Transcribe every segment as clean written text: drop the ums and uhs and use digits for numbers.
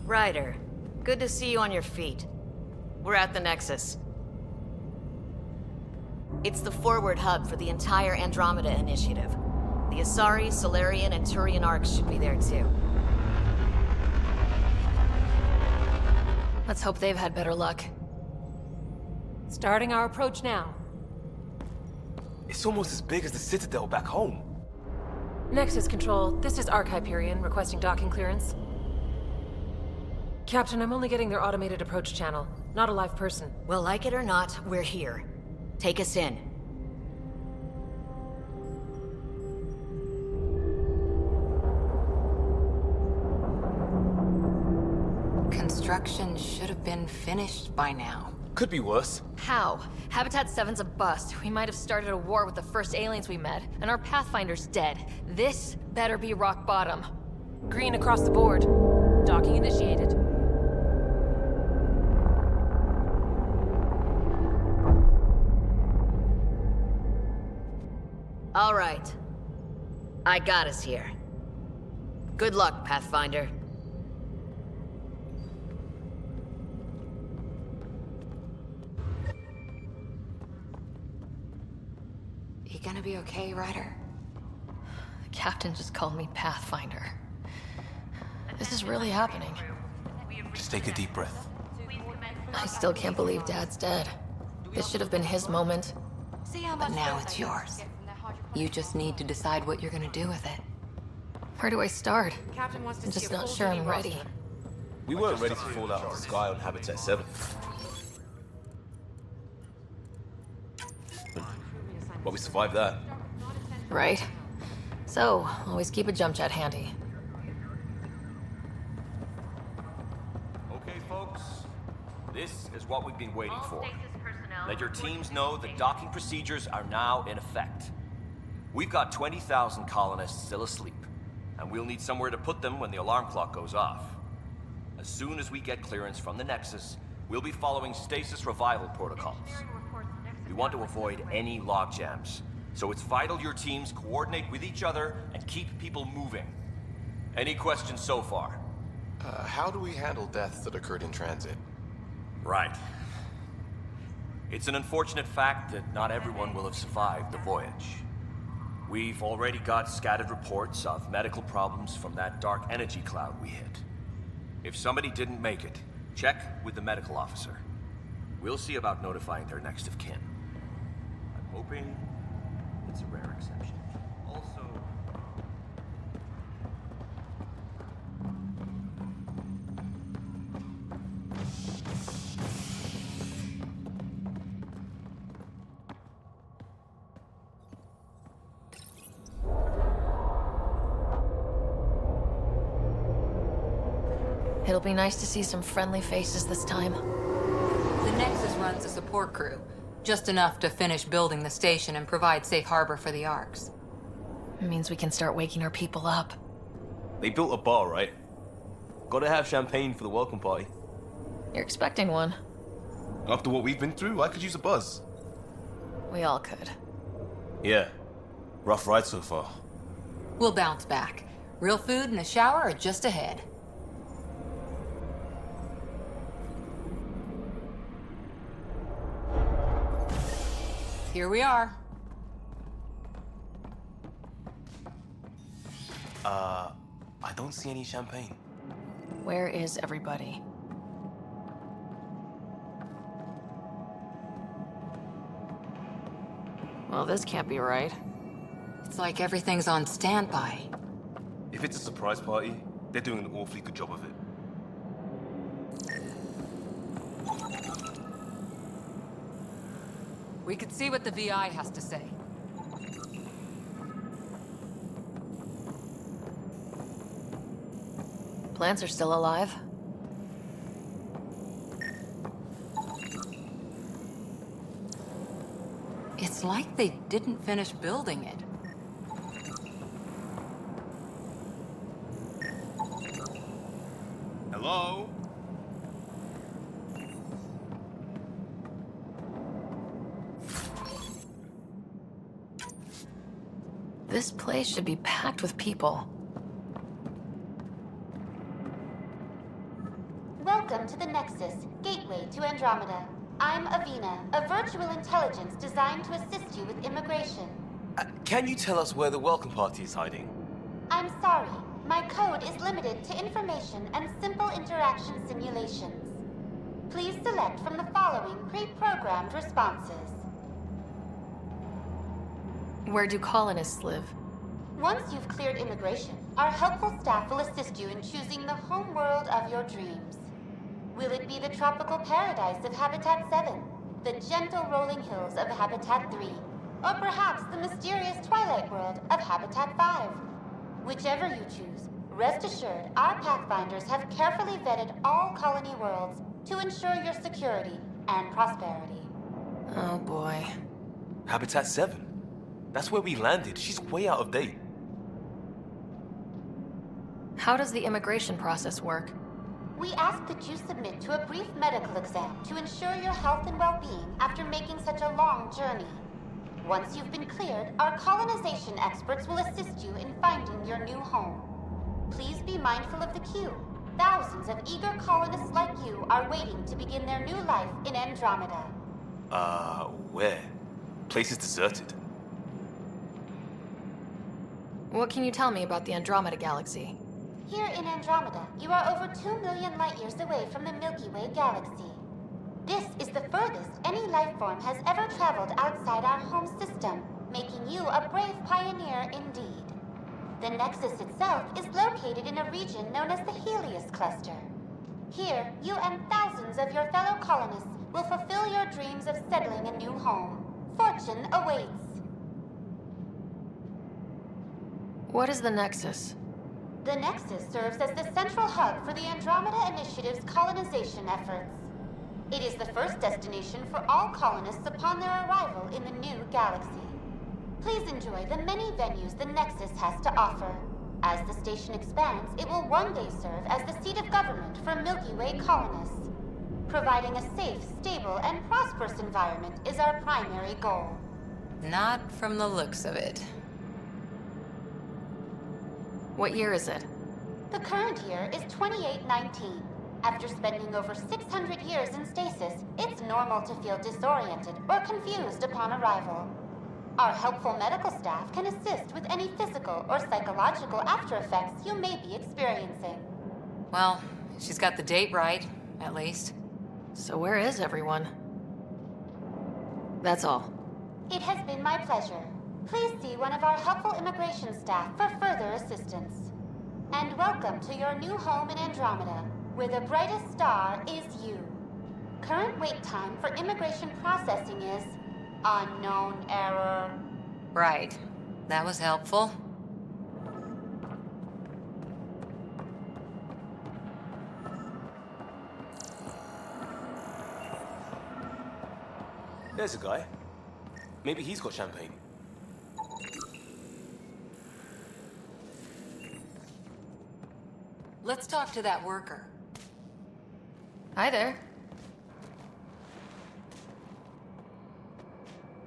Ryder, good to see you on your feet. We're at the Nexus. It's the forward hub for the entire Andromeda initiative. The Asari, Solarian, and Turian arcs should be there too. Let's hope they've had better luck. Starting our approach now. It's almost as big as the Citadel back home. Nexus Control, this is Arc Hyperion, requesting docking clearance. Captain, I'm only getting their automated approach channel, not a live person. Well, like it or not, we're here. Take us in. Construction should have been finished by now. Could be worse. How? Habitat 7's a bust. We might have started a war with the first aliens we met, and our Pathfinder's dead. This better be rock bottom. Green across the board. Docking initiated. All right. I got us here. Good luck, Pathfinder. You gonna be okay, Ryder? The captain just called me Pathfinder. This is really happening. Just take a deep breath. I still can't believe Dad's dead. This should have been his moment. But now it's yours. You just need to decide what you're gonna do with it. Where do I start? Captain wants to I'm see just a not full sure I'm duty ready. roster. We weren't ready to fall out of the sky on Habitat 7. But we survived that. Right. So, always keep a jump jet handy. Okay, folks. This is what we've been waiting for. Let your teams know the docking procedures are now in effect. We've got 20,000 colonists still asleep, and we'll need somewhere to put them when the alarm clock goes off. As soon as we get clearance from the Nexus, we'll be following stasis revival protocols. We want to avoid any logjams, so it's vital your teams coordinate with each other and keep people moving. Any questions so far? How do we handle deaths that occurred in transit? Right. It's an unfortunate fact that not everyone will have survived the voyage. We've already got scattered reports of medical problems from that dark energy cloud we hit. If somebody didn't make it, check with the medical officer. We'll see about notifying their next of kin. I'm hoping it's a rare exception. Also... It'll be nice to see some friendly faces this time. The Nexus runs a support crew. Just enough to finish building the station and provide safe harbor for the arcs. It means we can start waking our people up. They built a bar, right? Gotta have champagne for the welcome party. You're expecting one. After what we've been through, I could use a buzz. We all could. Yeah. Rough ride so far. We'll bounce back. Real food and a shower are just ahead. Here we are. I don't see any champagne. Where is everybody? Well, this can't be right. It's like everything's on standby. If it's a surprise party, they're doing an awfully good job of it. We could see what the VI has to say. Plants are still alive. It's like they didn't finish building it. Hello? This place should be packed with people. Welcome to the Nexus, gateway to Andromeda. I'm Avina, a virtual intelligence designed to assist you with immigration. Can you tell us where the welcome party is hiding? I'm sorry, my code is limited to information and simple interaction simulations. Please select from the following pre-programmed responses. Where do colonists live? Once you've cleared immigration, our helpful staff will assist you in choosing the home world of your dreams. Will it be the tropical paradise of Habitat 7, the gentle rolling hills of Habitat 3, or perhaps the mysterious twilight world of Habitat 5? Whichever you choose, rest assured our Pathfinders have carefully vetted all colony worlds to ensure your security and prosperity. Oh boy. Habitat 7. That's where we landed. She's way out of date. How does the immigration process work? We ask that you submit to a brief medical exam to ensure your health and well-being after making such a long journey. Once you've been cleared, our colonization experts will assist you in finding your new home. Please be mindful of the queue. Thousands of eager colonists like you are waiting to begin their new life in Andromeda. Where? Place is deserted. What can you tell me about the Andromeda Galaxy? Here in Andromeda, you are over 2 million light-years away from the Milky Way galaxy. This is the furthest any life form has ever traveled outside our home system, making you a brave pioneer indeed. The Nexus itself is located in a region known as the Ellise cluster. Here, you and thousands of your fellow colonists will fulfill your dreams of settling a new home. Fortune awaits. What is the Nexus? The Nexus serves as the central hub for the Andromeda Initiative's colonization efforts. It is the first destination for all colonists upon their arrival in the new galaxy. Please enjoy the many venues the Nexus has to offer. As the station expands, it will one day serve as the seat of government for Milky Way colonists. Providing a safe, stable, and prosperous environment is our primary goal. Not from the looks of it. What year is it? The current year is 2819. After spending over 600 years in stasis, it's normal to feel disoriented or confused upon arrival. Our helpful medical staff can assist with any physical or psychological after effects you may be experiencing. Well, she's got the date right, at least. So where is everyone? That's all. It has been my pleasure. Please see one of our helpful immigration staff for further assistance. And welcome to your new home in Andromeda, where the brightest star is you. Current wait time for immigration processing is unknown error. Right. That was helpful. There's a guy. Maybe he's got champagne. Let's talk to that worker. Hi there.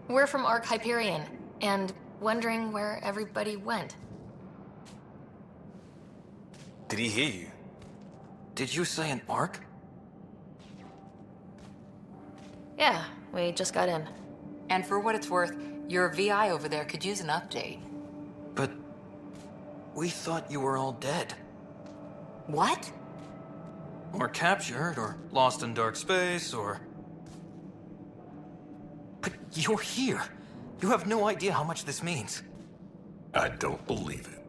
We're from Ark Hyperion, and wondering where everybody went. Did he hear you? Did you say an arc? Yeah, we just got in. And for what it's worth, your VI over there could use an update. But we thought you were all dead. What? Or captured, or lost in dark space, or... But you're here. You have no idea how much this means. I don't believe it.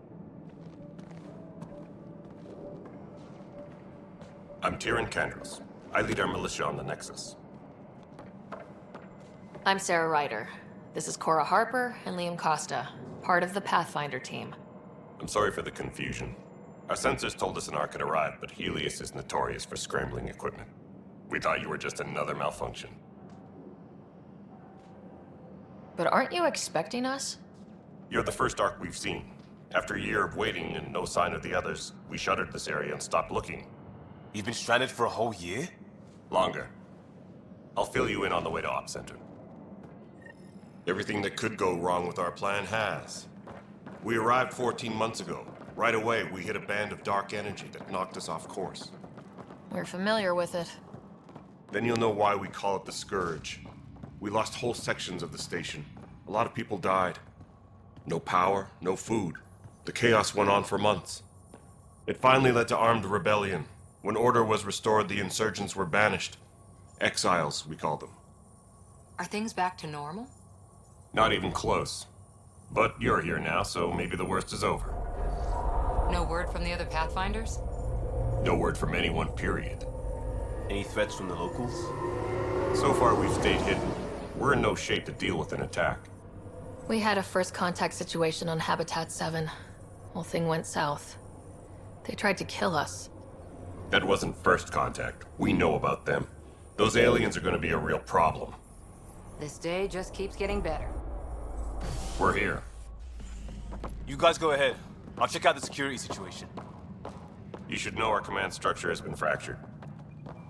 I'm Tyrion Kandros. I lead our militia on the Nexus. I'm Sarah Ryder. This is Cora Harper and Liam Costa, part of the Pathfinder team. I'm sorry for the confusion. Our sensors told us an Ark had arrived, but Ellise is notorious for scrambling equipment. We thought you were just another malfunction. But aren't you expecting us? You're the first Ark we've seen. After a year of waiting and no sign of the others, we shuttered this area and stopped looking. You've been stranded for a whole year? Longer. I'll fill you in on the way to Op Center. Everything that could go wrong with our plan has. We arrived 14 months ago. Right away, we hit a band of dark energy that knocked us off course. We're familiar with it. Then you'll know why we call it the Scourge. We lost whole sections of the station. A lot of people died. No power, no food. The chaos went on for months. It finally led to armed rebellion. When order was restored, the insurgents were banished. Exiles, we call them. Are things back to normal? Not even close. But you're here now, so maybe the worst is over. No word from the other Pathfinders? No word from anyone, period. Any threats from the locals? So far, we've stayed hidden. We're in no shape to deal with an attack. We had a first contact situation on Habitat 7. Whole thing went south. They tried to kill us. That wasn't first contact. We know about them. Those aliens are going to be a real problem. This day just keeps getting better. We're here. You guys go ahead. I'll check out the security situation. You should know our command structure has been fractured.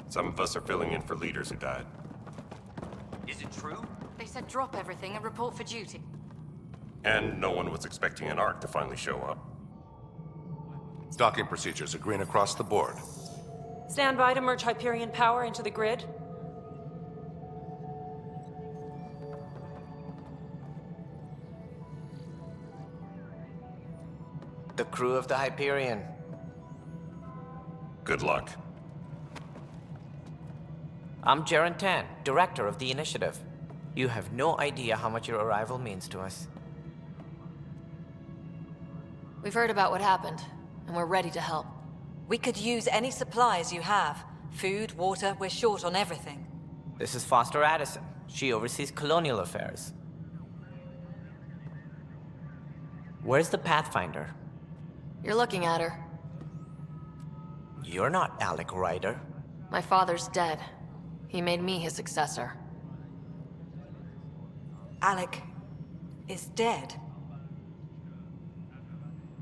Some of us are filling in for leaders who died. Is it true? They said drop everything and report for duty. And no one was expecting an Ark to finally show up. Docking procedures are green across the board. Stand by to merge Hyperion power into the grid. The crew of the Hyperion. Good luck. I'm Jaren Tan, director of the initiative. You have no idea how much your arrival means to us. We've heard about what happened, and we're ready to help. We could use any supplies you have. Food, water, we're short on everything. This is Foster Addison. She oversees colonial affairs. Where's the Pathfinder? You're looking at her. You're not Alec Ryder. My father's dead. He made me his successor. Alec is dead.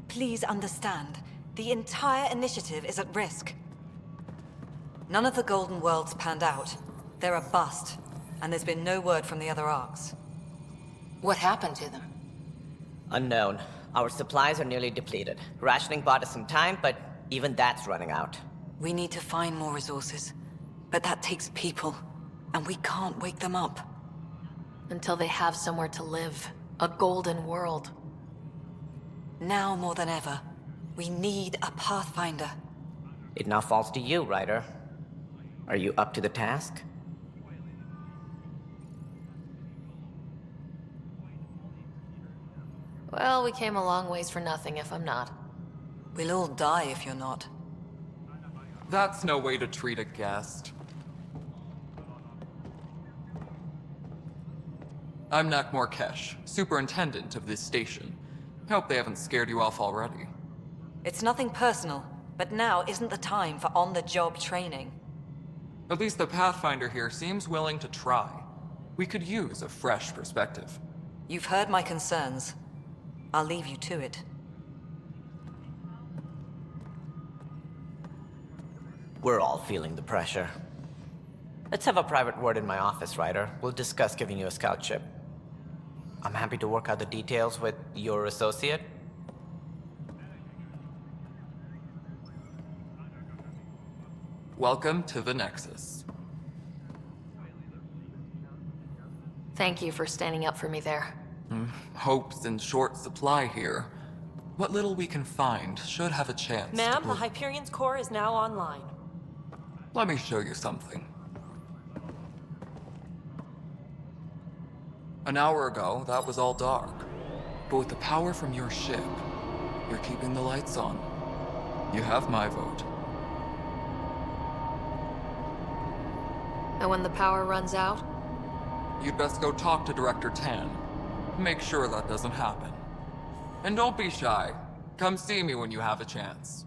Please understand, the entire initiative is at risk. None of the Golden Worlds panned out. They're a bust, and there's been no word from the other arcs. What happened to them? Unknown. Our supplies are nearly depleted. Rationing bought us some time, but even that's running out. We need to find more resources, but that takes people, and we can't wake them up. Until they have somewhere to live. A golden world. Now more than ever, we need a Pathfinder. It now falls to you, Ryder. Are you up to the task? Well, we came a long ways for nothing if I'm not. We'll all die if you're not. That's no way to treat a guest. I'm Nak Morkesh, superintendent of this station. Hope they haven't scared you off already. It's nothing personal, but now isn't the time for on-the-job training. At least the Pathfinder here seems willing to try. We could use a fresh perspective. You've heard my concerns. I'll leave you to it. We're all feeling the pressure. Let's have a private word in my office, Ryder. We'll discuss giving you a scout ship. I'm happy to work out the details with your associate. Welcome to the Nexus. Thank you for standing up for me there. Hope's in short supply here. What little we can find should have a chance Ma'am, to the Hyperion's core is now online. Let me show you something. An hour ago, that was all dark. But with the power from your ship, you're keeping the lights on. You have my vote. And when the power runs out? You'd best go talk to Director Tan. Make sure that doesn't happen. And don't be shy. Come see me when you have a chance.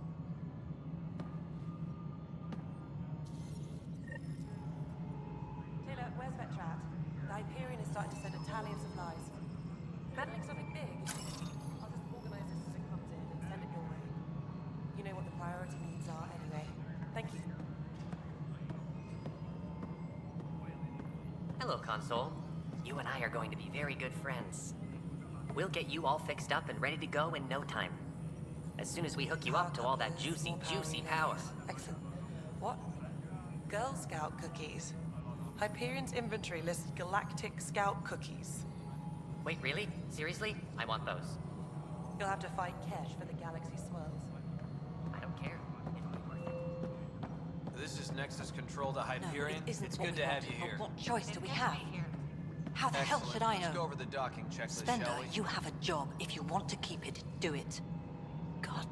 Taylor, where's Vetrat? The Hyperion is starting to send a tally of supplies. Handling something big? I'll just organize this as it comes in and send it your way. You know what the priority needs are anyway. Thank you. Hello, Console. You and I are going to be very good friends. We'll get you all fixed up and ready to go in no time. As soon as we hook you up to all that juicy, juicy power. Excellent. What? Girl Scout cookies. Hyperion's inventory lists Galactic Scout cookies. Wait, really? Seriously? I want those. You'll have to fight Kesh for the galaxy swirls. I don't care. It'll be worth it. This is Nexus Control to Hyperion. Isn't It's what good we to have wanted, you but here. What choice do we have? How the hell Excellent. should I know? Let's go over the docking checklist, Spender, shall we? you have a job. If you want to keep it, do it. God.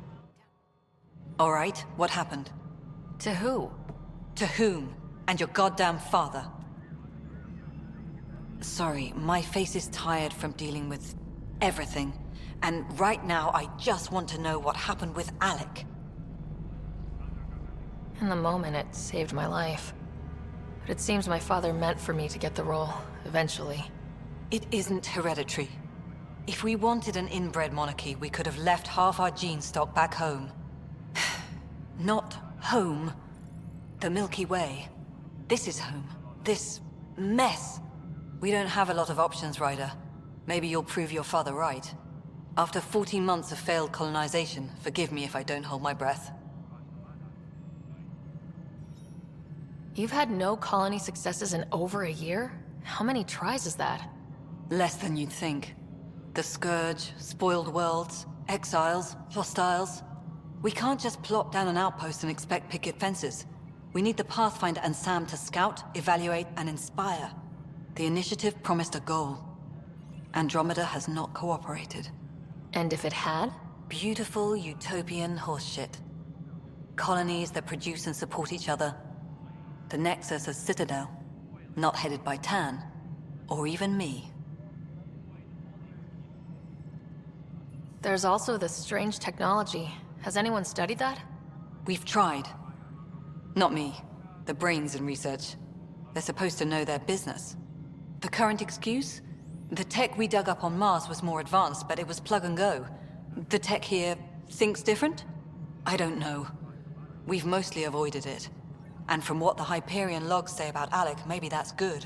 All right, what happened? To who? To whom? And your goddamn father. Sorry, my face is tired from dealing with everything. And right now, I just want to know what happened with Alec. In the moment, it saved my life. But it seems my father meant for me to get the role, eventually. It isn't hereditary. If we wanted an inbred monarchy, we could have left half our gene stock back home. Not home. The Milky Way. This is home. This mess. We don't have a lot of options, Ryder. Maybe you'll prove your father right. After 14 months of failed colonization, forgive me if I don't hold my breath. You've had no colony successes in over a year? How many tries is that? Less than you'd think. The Scourge, spoiled worlds, exiles, hostiles. We can't just plop down an outpost and expect picket fences. We need the Pathfinder and Sam to scout, evaluate, and inspire. The initiative promised a goal. Andromeda has not cooperated. And if it had? Beautiful utopian horseshit. Colonies that produce and support each other. The Nexus a citadel, not headed by Tan, or even me. There's also this strange technology. Has anyone studied that? We've tried. Not me. The brains in research. They're supposed to know their business. The current excuse? The tech we dug up on Mars was more advanced, but it was plug and go. The tech here thinks different? I don't know. We've mostly avoided it. And from what the Hyperion logs say about Alec, maybe that's good.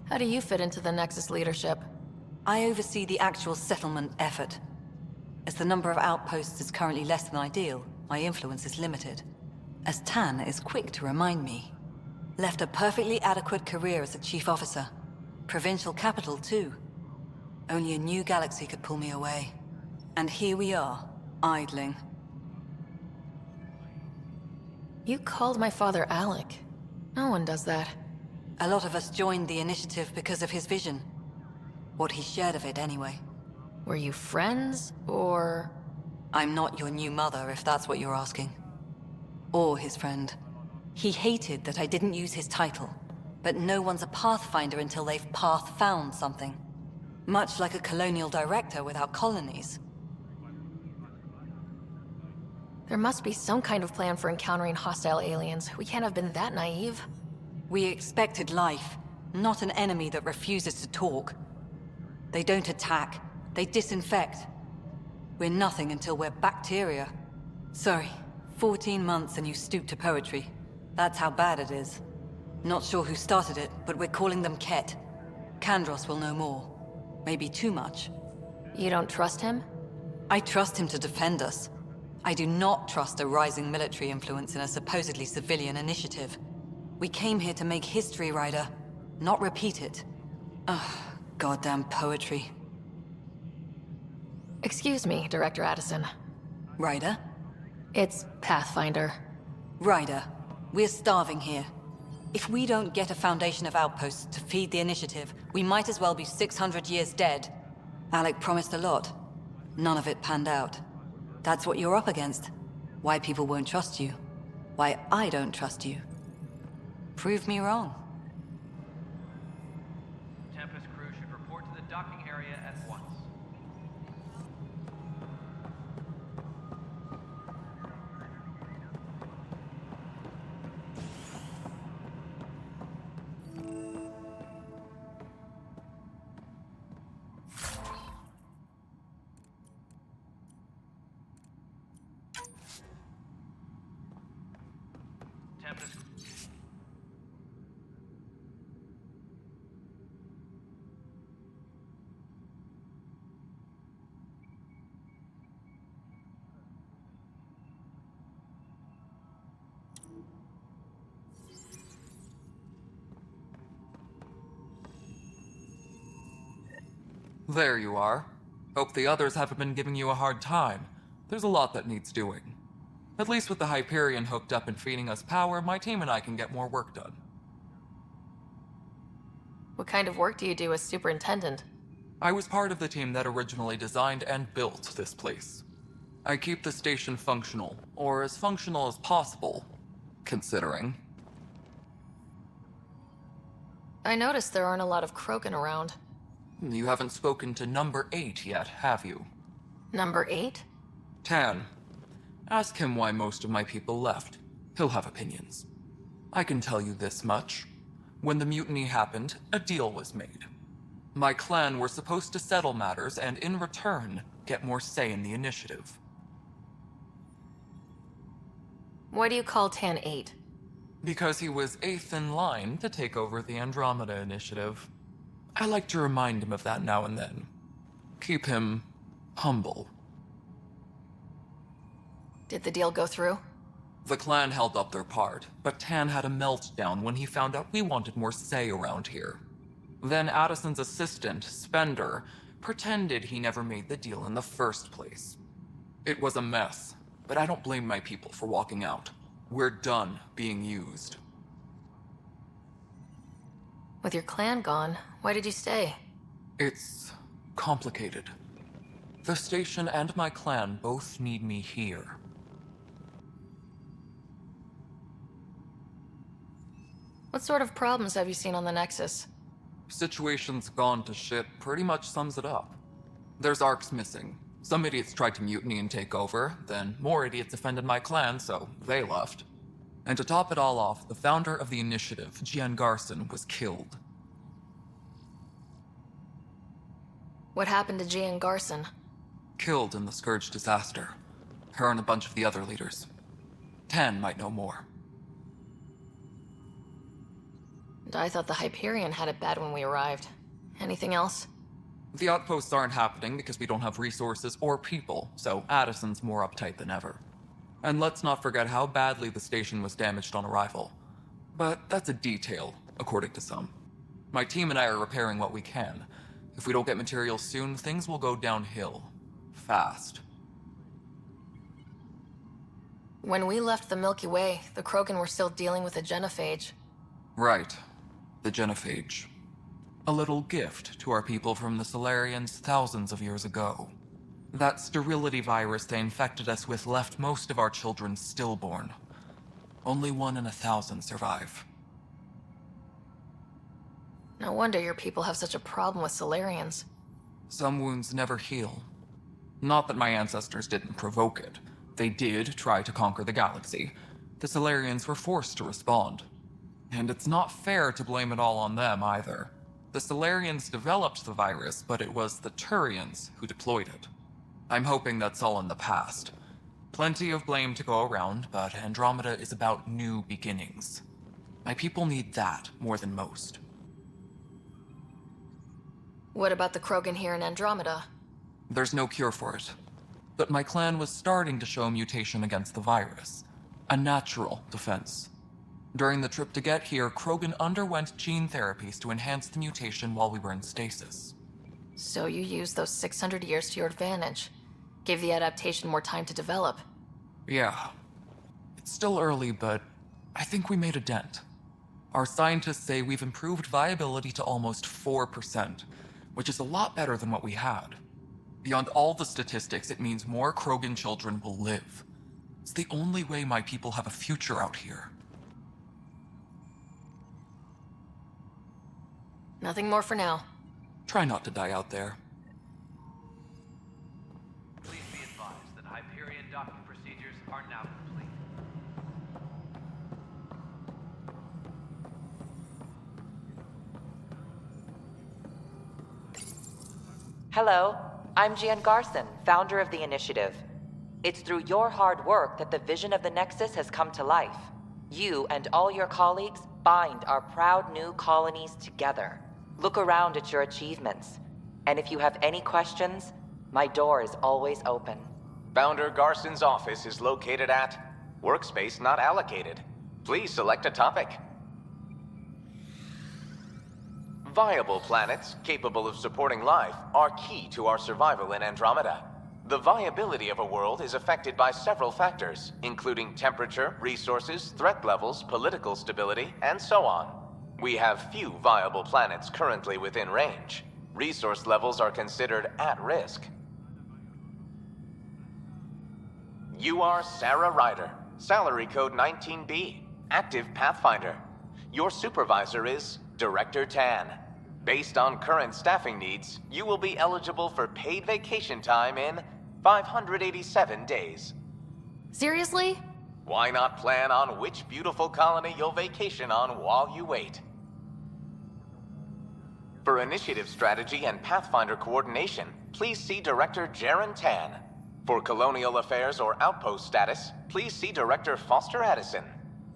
How do you fit into the Nexus leadership? I oversee the actual settlement effort. As the number of outposts is currently less than ideal, my influence is limited. As Tan is quick to remind me. Left a perfectly adequate career as a chief officer. Provincial capital, too. Only a new galaxy could pull me away. And here we are, idling. You called my father Alec. No one does that. A lot of us joined the initiative because of his vision. What he shared of it, anyway. Were you friends, or...? I'm not your new mother, if that's what you're asking. Or his friend. He hated that I didn't use his title. But no one's a Pathfinder until they've path-found something. Much like a colonial director without colonies. There must be some kind of plan for encountering hostile aliens. We can't have been that naive. We expected life, not an enemy that refuses to talk. They don't attack, they disinfect. We're nothing until we're bacteria. Sorry, 14 months and you stoop to poetry. That's how bad it is. Not sure who started it, but we're calling them Ket. Kandros will know more. Maybe too much. You don't trust him? I trust him to defend us. I do not trust a rising military influence in a supposedly civilian initiative. We came here to make history, Ryder, not repeat it. Ugh, goddamn poetry. Excuse me, Director Addison. Ryder? It's Pathfinder. Ryder, we're starving here. If we don't get a foundation of outposts to feed the initiative, we might as well be 600 years dead. Alec promised a lot. None of it panned out. That's what you're up against. Why people won't trust you. Why I don't trust you. Prove me wrong. Tempest crew should report to the docking area at once. Tempest. There you are. Hope the others haven't been giving you a hard time. There's a lot that needs doing. At least with the Hyperion hooked up and feeding us power, my team and I can get more work done. What kind of work do you do as superintendent? I was part of the team that originally designed and built this place. I keep the station functional, or as functional as possible, considering. I noticed there aren't a lot of Krogan around. You haven't spoken to number 8 yet, have you? Number 8? Tan. Ask him why most of my people left. He'll have opinions. I can tell you this much. When the mutiny happened, a deal was made. My clan were supposed to settle matters and, in return, get more say in the initiative. Why do you call Tan 8? Because he was 8th in line to take over the Andromeda initiative. I like to remind him of that now and then. Keep him humble. Did the deal go through? The clan held up their part, but Tan had a meltdown when he found out we wanted more say around here. Then Addison's assistant, Spender, pretended he never made the deal in the first place. It was a mess, but I don't blame my people for walking out. We're done being used. With your clan gone, why did you stay? It's complicated. The station and my clan both need me here. What sort of problems have you seen on the Nexus? Situation's gone to shit pretty much sums it up. There's arcs missing. Some idiots tried to mutiny and take over, then more idiots offended my clan, so they left. And to top it all off, the founder of the initiative, Gian Garson, was killed. What happened to Gian Garson? Killed in the Scourge disaster. Her and a bunch of the other leaders. Tan might know more. And I thought the Hyperion had it bad when we arrived. Anything else? The outposts aren't happening because we don't have resources or people, so Addison's more uptight than ever. And let's not forget how badly the station was damaged on arrival. But that's a detail, according to some. My team and I are repairing what we can. If we don't get materials soon, things will go downhill. Fast. When we left the Milky Way, the Krogan were still dealing with the genophage. Right. The genophage. A little gift to our people from the Solarians thousands of years ago. That sterility virus they infected us with left most of our children stillborn. Only 1 in 1,000 survive. No wonder your people have such a problem with Solarians. Some wounds never heal. Not that my ancestors didn't provoke it. They did try to conquer the galaxy. The Solarians were forced to respond. And it's not fair to blame it all on them either. The Solarians developed the virus, but it was the Turians who deployed it. I'm hoping that's all in the past. Plenty of blame to go around, but Andromeda is about new beginnings. My people need that more than most. What about the Krogan here in Andromeda? There's no cure for it. But my clan was starting to show mutation against the virus. A natural defense. During the trip to get here, Krogan underwent gene therapies to enhance the mutation while we were in stasis. So you used those 600 years to your advantage. Gave the adaptation more time to develop. Yeah. It's still early, but I think we made a dent. Our scientists say we've improved viability to almost 4%, which is a lot better than what we had. Beyond all the statistics, it means more Krogan children will live. It's the only way my people have a future out here. Nothing more for now. Try not to die out there. Please be advised that Hyperion docking procedures are now complete. Hello, I'm Gian Garson, founder of the initiative. It's through your hard work that the vision of the Nexus has come to life. You and all your colleagues bind our proud new colonies together. Look around at your achievements. And if you have any questions, my door is always open. Founder Garson's office is located at Workspace Not Allocated. Please select a topic. Viable planets capable of supporting life are key to our survival in Andromeda. The viability of a world is affected by several factors, including temperature, resources, threat levels, political stability, and so on. We have few viable planets currently within range. Resource levels are considered at risk. You are Sarah Ryder, salary code 19B, active Pathfinder. Your supervisor is Director Tan. Based on current staffing needs, you will be eligible for paid vacation time in 587 days. Seriously? Why not plan on which beautiful colony you'll vacation on while you wait? For initiative strategy and Pathfinder coordination, please see Director Jaren Tan. For colonial affairs or outpost status, please see Director Foster Addison.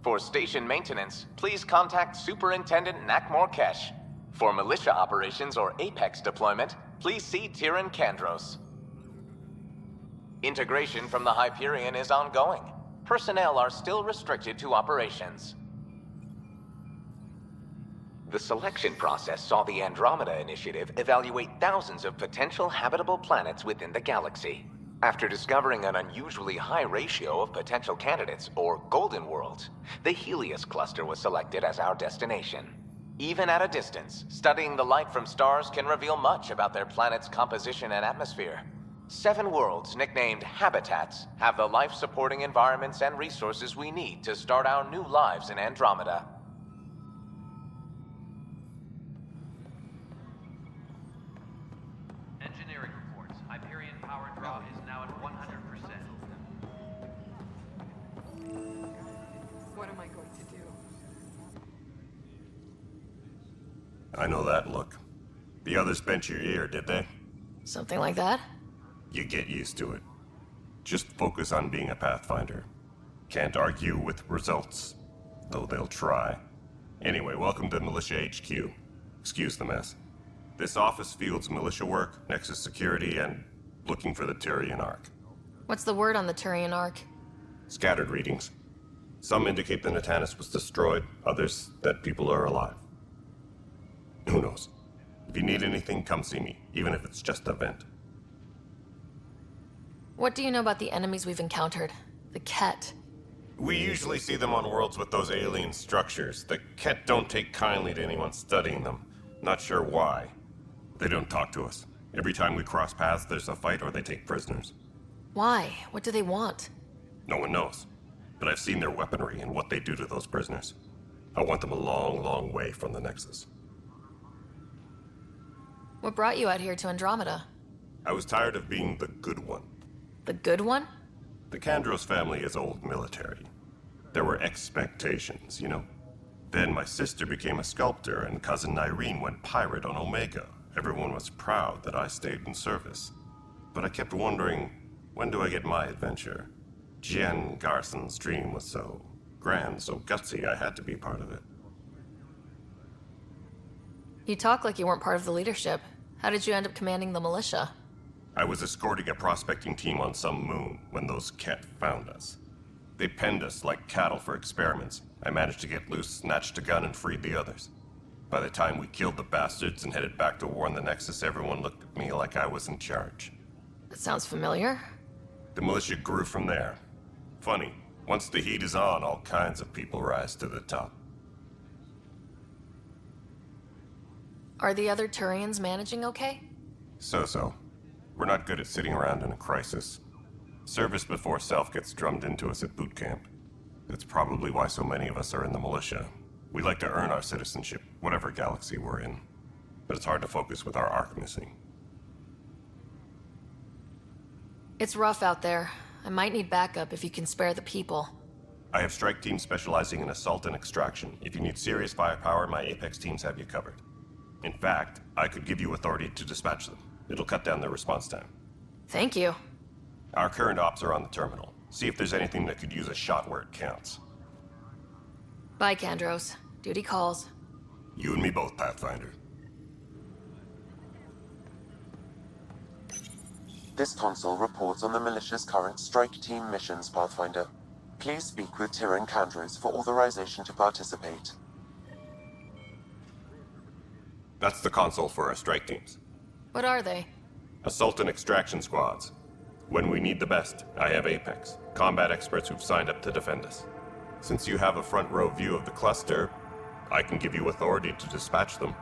For station maintenance, please contact Superintendent Nakmor Kesh. For militia operations or Apex deployment, please see Tyran Kandros. Integration from the Hyperion is ongoing. Personnel are still restricted to operations. The selection process saw the Andromeda Initiative evaluate thousands of potential habitable planets within the galaxy. After discovering an unusually high ratio of potential candidates, or golden worlds, the Helios cluster was selected as our destination. Even at a distance, studying the light from stars can reveal much about their planet's composition and atmosphere. 7 worlds, nicknamed habitats, have the life-supporting environments and resources we need to start our new lives in Andromeda. Engineering reports. Hyperion power draw is now at 100%. What am I going to do? I know that look. The others bent your ear, did they? Something like that? You get used to it. Just focus on being a Pathfinder. Can't argue with results, though they'll try. Anyway, welcome to Militia HQ. Excuse the mess. This office fields militia work, Nexus security, and looking for the Turian Ark. What's the word on the Turian Ark? Scattered readings. Some indicate the Natanus was destroyed, others that people are alive. Who knows? If you need anything, come see me, even if it's just a vent. What do you know about the enemies we've encountered? The Ket. We usually see them on worlds with those alien structures. The Ket don't take kindly to anyone studying them. Not sure why. They don't talk to us. Every time we cross paths, there's a fight or they take prisoners. Why? What do they want? No one knows. But I've seen their weaponry and what they do to those prisoners. I want them a long, long way from the Nexus. What brought you out here to Andromeda? I was tired of being the good one. The good one? The Kandros family is old military. There were expectations, you know? Then my sister became a sculptor and cousin Irene went pirate on Omega. Everyone was proud that I stayed in service. But I kept wondering, when do I get my adventure? Jen Garson's dream was so grand, so gutsy, I had to be part of it. You talk like you weren't part of the leadership. How did you end up commanding the militia? I was escorting a prospecting team on some moon when those Ket found us. They penned us like cattle for experiments. I managed to get loose, snatched a gun, and freed the others. By the time we killed the bastards and headed back to war in the Nexus, everyone looked at me like I was in charge. That sounds familiar. The militia grew from there. Funny, once the heat is on, all kinds of people rise to the top. Are the other Turians managing okay? So-so. We're not good at sitting around in a crisis. Service before self gets drummed into us at boot camp. That's probably why so many of us are in the militia. We like to earn our citizenship, whatever galaxy we're in. But it's hard to focus with our arc missing. It's rough out there. I might need backup if you can spare the people. I have strike teams specializing in assault and extraction. If you need serious firepower, my Apex teams have you covered. In fact, I could give you authority to dispatch them. It'll cut down their response time. Thank you. Our current ops are on the terminal. See if there's anything that could use a shot where it counts. Bye, Kandros. Duty calls. You and me both, Pathfinder. This console reports on the militia's current strike team missions, Pathfinder. Please speak with Tyran Kandros for authorization to participate. That's the console for our strike teams. What are they? Assault and extraction squads. When we need the best, I have Apex, combat experts who've signed up to defend us. Since you have a front row view of the cluster, I can give you authority to dispatch them.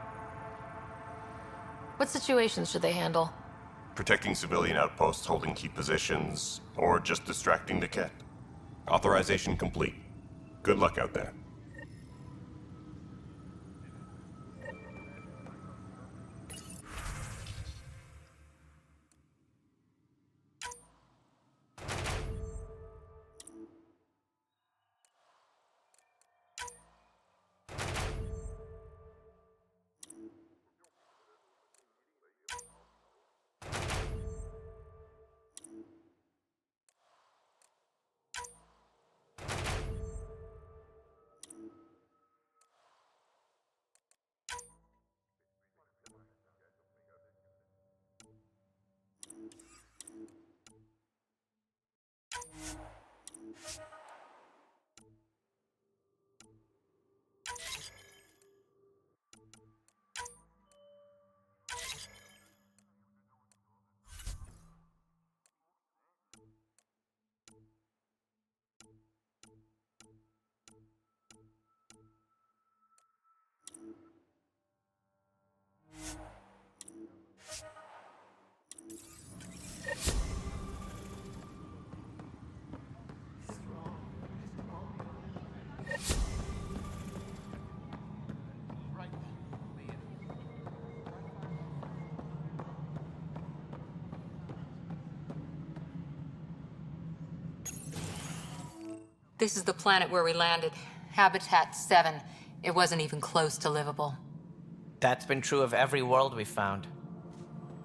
What situations should they handle? Protecting civilian outposts, holding key positions, or just distracting the kit. Authorization complete. Good luck out there. This is the planet where we landed. Habitat 7. It wasn't even close to livable. That's been true of every world we've found.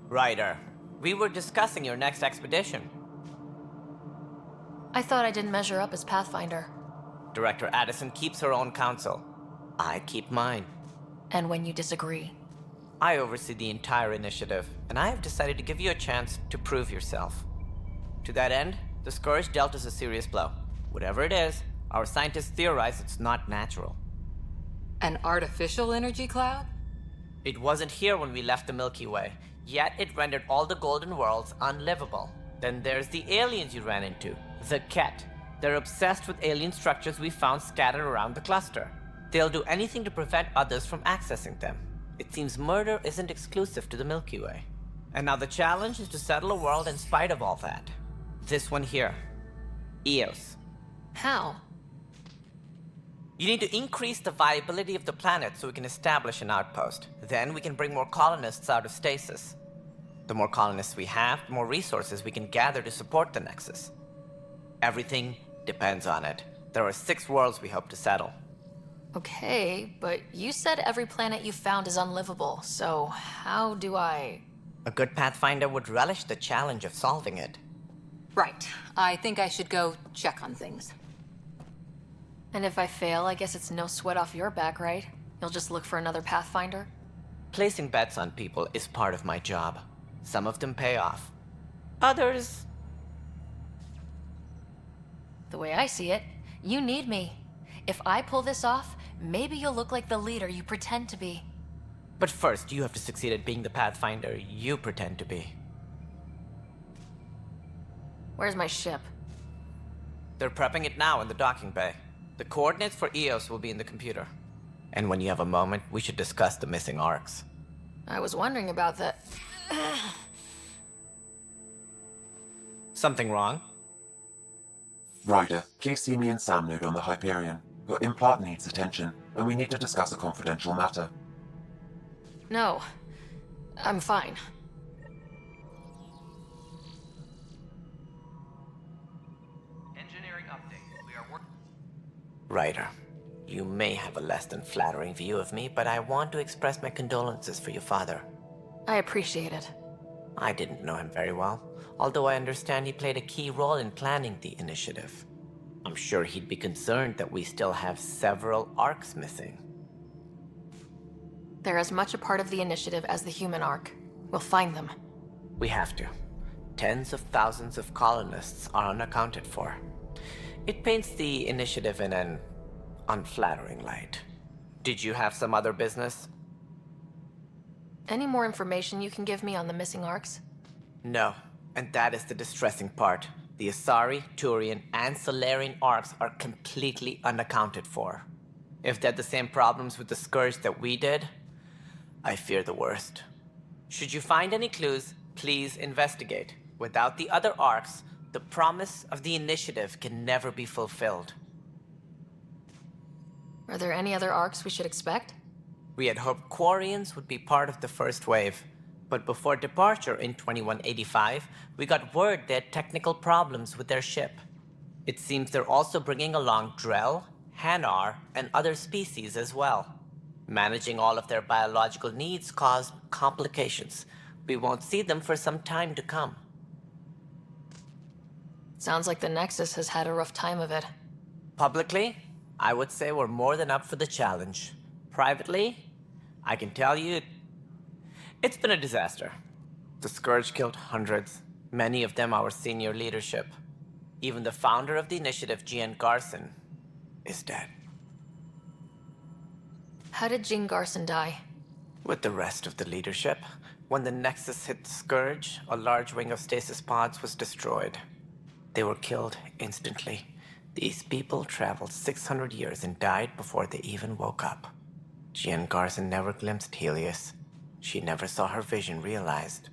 Ryder, we were discussing your next expedition. I thought I didn't measure up as Pathfinder. Director Addison keeps her own counsel. I keep mine. And when you disagree? I oversee the entire initiative, and I have decided to give you a chance to prove yourself. To that end, the Scourge dealt us a serious blow. Whatever it is, our scientists theorize it's not natural. An artificial energy cloud? It wasn't here when we left the Milky Way, yet it rendered all the golden worlds unlivable. Then there's the aliens you ran into, the Ket. They're obsessed with alien structures we found scattered around the cluster. They'll do anything to prevent others from accessing them. It seems murder isn't exclusive to the Milky Way. And now the challenge is to settle a world in spite of all that. This one here. Eos. How? You need to increase the viability of the planet so we can establish an outpost. Then we can bring more colonists out of stasis. The more colonists we have, the more resources we can gather to support the Nexus. Everything depends on it. There are 6 worlds we hope to settle. Okay, but you said every planet you found is unlivable, so how do I... A good Pathfinder would relish the challenge of solving it. Right. I think I should go check on things. And if I fail, I guess it's no sweat off your back, right? You'll just look for another Pathfinder? Placing bets on people is part of my job. Some of them pay off. Others... The way I see it, you need me. If I pull this off, maybe you'll look like the leader you pretend to be. But first, you have to succeed at being the Pathfinder you pretend to be. Where's my ship? They're prepping it now in the docking bay. The coordinates for Eos will be in the computer. And when you have a moment, we should discuss the missing arcs. I was wondering about that. Something wrong? Ryder, please see me and Sam Node on the Hyperion. Your implant needs attention, and we need to discuss a confidential matter. No. I'm fine. Engineering update. We are working. Ryder, you may have a less than flattering view of me, but I want to express my condolences for your father. I appreciate it. I didn't know him very well, although I understand he played a key role in planning the initiative. I'm sure he'd be concerned that we still have several arcs missing. They're as much a part of the initiative as the human arc. We'll find them. We have to. Tens of thousands of colonists are unaccounted for. It paints the initiative in an unflattering light. Did you have some other business? Any more information you can give me on the missing arcs? No, and that is the distressing part. The Asari, Turian, and Solarian arcs are completely unaccounted for. If they had the same problems with the Scourge that we did, I fear the worst. Should you find any clues, please investigate. Without the other arcs, the promise of the Initiative can never be fulfilled. Are there any other arcs we should expect? We had hoped Quarians would be part of the first wave, but before departure in 2185, we got word they had technical problems with their ship. It seems they're also bringing along Drell, Hanar, and other species as well. Managing all of their biological needs caused complications. We won't see them for some time to come. Sounds like the Nexus has had a rough time of it. Publicly, I would say we're more than up for the challenge. Privately, I can tell you, it's been a disaster. The Scourge killed hundreds, many of them our senior leadership. Even the founder of the initiative, Jean Garson, is dead. How did Jean Garson die? With the rest of the leadership, when the Nexus hit the Scourge, a large wing of stasis pods was destroyed. They were killed instantly. These people traveled 600 years and died before they even woke up. Jean Garson never glimpsed Helios. She never saw her vision realized.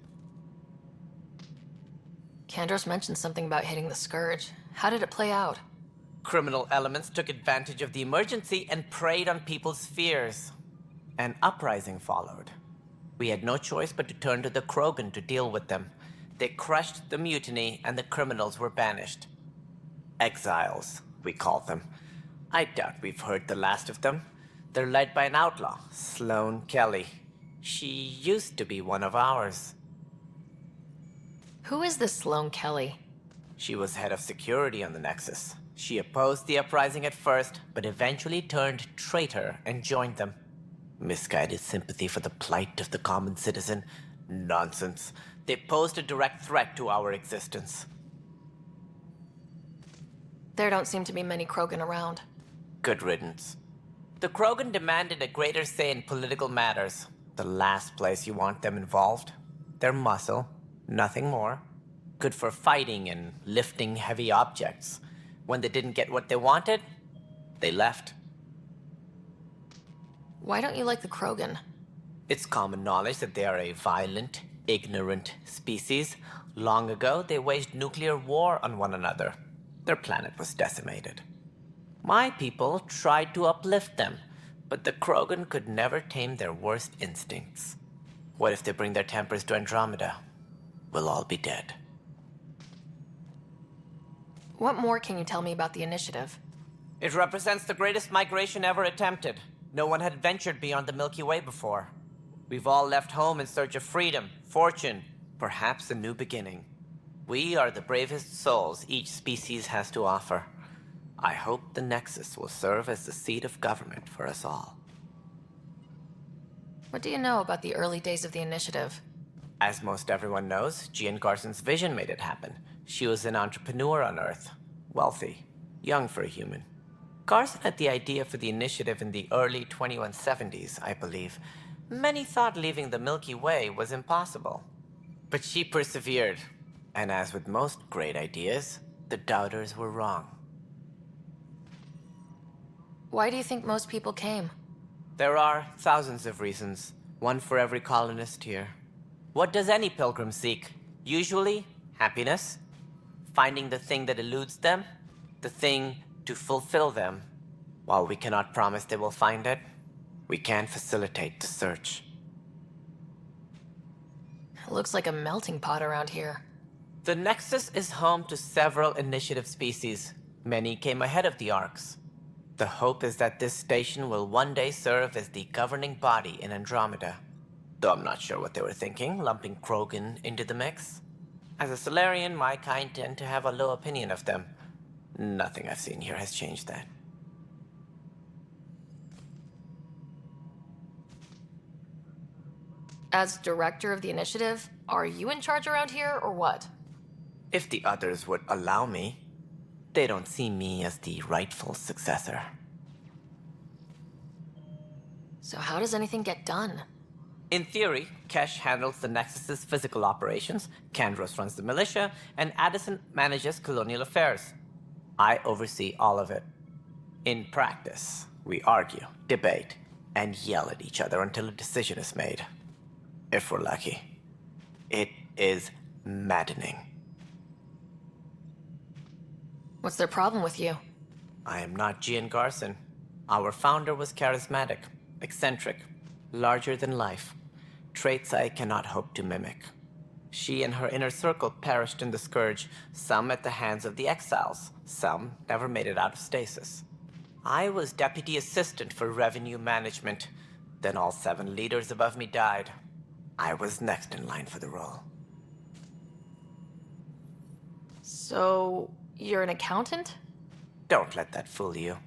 Kandros mentioned something about hitting the Scourge. How did it play out? Criminal elements took advantage of the emergency and preyed on people's fears. An uprising followed. We had no choice but to turn to the Krogan to deal with them. They crushed the mutiny and the criminals were banished. Exiles, we call them. I doubt we've heard the last of them. They're led by an outlaw, Sloane Kelly. She used to be one of ours. Who is this Sloane Kelly? She was head of security on the Nexus. She opposed the uprising at first, but eventually turned traitor and joined them. Misguided sympathy for the plight of the common citizen? Nonsense. They posed a direct threat to our existence. There don't seem to be many Krogan around. Good riddance. The Krogan demanded a greater say in political matters. The last place you want them involved. They're muscle, nothing more. Good for fighting and lifting heavy objects. When they didn't get what they wanted, they left. Why don't you like the Krogan? It's common knowledge that they are a violent, ignorant species. Long ago, they waged nuclear war on one another. Their planet was decimated. My people tried to uplift them, but the Krogan could never tame their worst instincts. What if they bring their tempers to Andromeda? We'll all be dead. What more can you tell me about the initiative? It represents the greatest migration ever attempted. No one had ventured beyond the Milky Way before. We've all left home in search of freedom, fortune, perhaps a new beginning. We are the bravest souls each species has to offer. I hope the Nexus will serve as the seat of government for us all. What do you know about the early days of the initiative? As most everyone knows, Jean Garson's vision made it happen. She was an entrepreneur on Earth. Wealthy. Young for a human. Garson had the idea for the initiative in the early 2170s, I believe. Many thought leaving the Milky Way was impossible. But she persevered. And as with most great ideas, the doubters were wrong. Why do you think most people came? There are thousands of reasons, one for every colonist here. What does any pilgrim seek? Usually, happiness. Finding the thing that eludes them, the thing to fulfill them. While we cannot promise they will find it, we can facilitate the search. It looks like a melting pot around here. The Nexus is home to several initiative species. Many came ahead of the Arcs. The hope is that this station will one day serve as the governing body in Andromeda. Though I'm not sure what they were thinking, lumping Krogan into the mix. As a Solarian, my kind tend to have a low opinion of them. Nothing I've seen here has changed that. As director of the initiative, are you in charge around here, or what? If the others would allow me, they don't see me as the rightful successor. So how does anything get done? In theory, Kesh handles the Nexus's physical operations, Kandros runs the militia, and Addison manages colonial affairs. I oversee all of it. In practice, we argue, debate, and yell at each other until a decision is made. If we're lucky. It is maddening. What's their problem with you? I am not Gian Garson. Our founder was charismatic, eccentric, larger than life. Traits I cannot hope to mimic. She and her inner circle perished in the Scourge, some at the hands of the Exiles, some never made it out of stasis. I was deputy assistant for revenue management. Then all 7 leaders above me died. I was next in line for the role. So, you're an accountant? Don't let that fool you.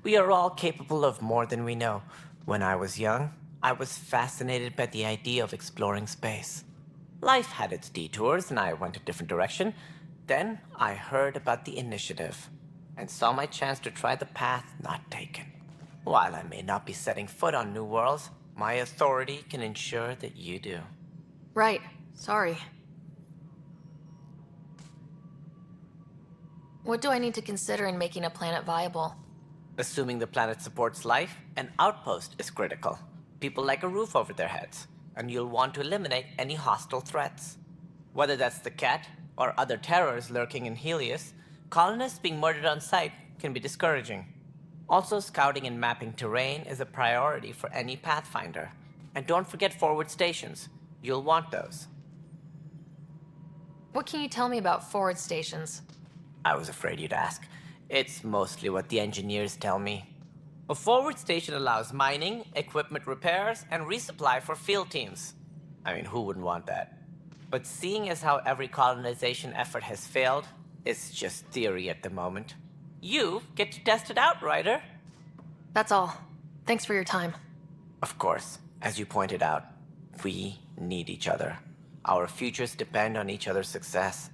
We are all capable of more than we know. When I was young, I was fascinated by the idea of exploring space. Life had its detours, and I went a different direction. Then I heard about the initiative, and saw my chance to try the path not taken. While I may not be setting foot on new worlds, my authority can ensure that you do. Right. Sorry. What do I need to consider in making a planet viable? Assuming the planet supports life, an outpost is critical. People like a roof over their heads, and you'll want to eliminate any hostile threats. Whether that's the cat or other terrors lurking in Helios, colonists being murdered on sight can be discouraging. Also, scouting and mapping terrain is a priority for any Pathfinder. And don't forget forward stations. You'll want those. What can you tell me about forward stations? I was afraid you'd ask. It's mostly what the engineers tell me. A forward station allows mining, equipment repairs, and resupply for field teams. I mean, who wouldn't want that? But seeing as how every colonization effort has failed, it's just theory at the moment. You get to test it out, Ryder. That's all. Thanks for your time. Of course. As you pointed out, we need each other. Our futures depend on each other's success.